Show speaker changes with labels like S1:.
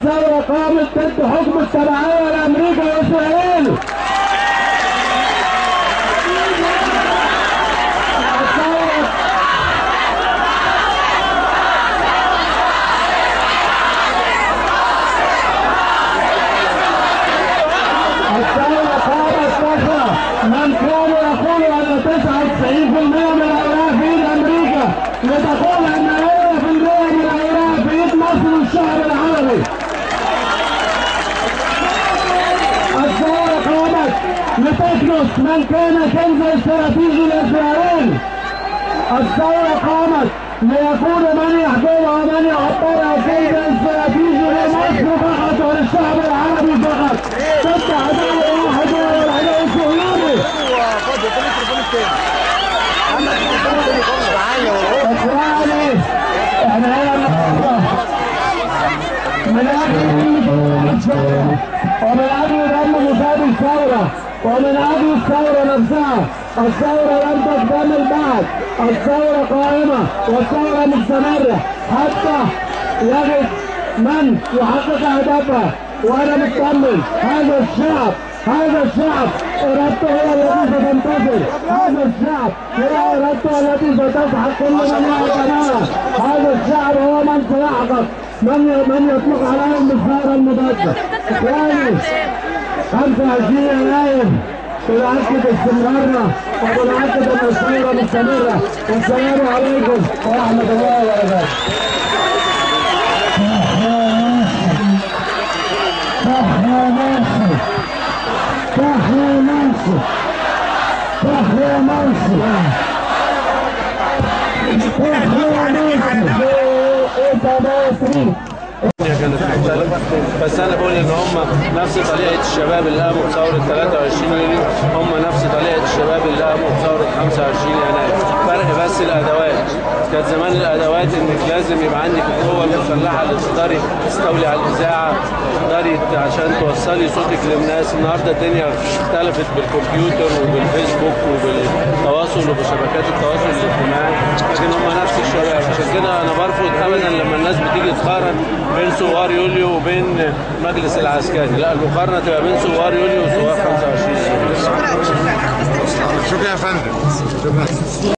S1: الثورة قامت ضد حكم التبعية لأمريكا وإسرائيل. من كان يقول ان 99% من الاوراق في ايد امريكا لتقول ان 100% من الاوراق في ايد مصر والشعب العربي. الثوره قامت لتكنس من كان كنز استراتيجي لاسرائيل. الثوره قامت ليكون من يحكمها ومن يعتبرها كنز استراتيجي لمصر فقط وللشعب العربي فقط. ضد عدو واحد وهو العدو الصهيوني. اخواني احنا هنا من اجل دم مصاب الثوره ومن اجل الثوره نفسها. الثوره لم تكتمل بعد، الثوره قائمه والثوره مستمره حتى يجد من يحقق اهدافها. وانا مطمن هذا الشعب ارادته هي التي ستنتصر. هذا الشعب هي ارادته التي ستسحق كل من يعتناها. هذا الشعب هو من سيحقق من يطلق عليهم بالثوره المضاده. اخواني 25 يناير بنأكد استمرارنا وبنأكد ان الثوره مستمره. والسلام عليكم ورحمه الله وبركاته. تحيا مصر، تحيا مصر، تحيا مصر، تحيا مصر.
S2: كانت مختلفة، بس أنا بقول إن هم نفس طريقة الشباب اللي قاموا بثورة 23 يوليو، هم نفس طريقة الشباب اللي قاموا بثورة 25 يناير، فرق بس الأدوات. كانت زمان الأدوات إنك لازم يبقى عندك القوة المسلحة اللي تقدري تستولي على الإذاعة، تقدري عشان توصلي صوتك للناس. النهارده الدنيا اختلفت بالكمبيوتر وبالفيسبوك وبالتواصل وبشبكات التواصل الاجتماعي، لكن هم نفس الشباب. عشان كده أنا برفض أبدا لما الناس بتيجي تقارن بين ثوار يوليو وبين المجلس العسكري. لا، المقارنه تبقى بين ثوار يوليو وثوار 25 يوليو.
S3: شكرا يا فندم. شكرا.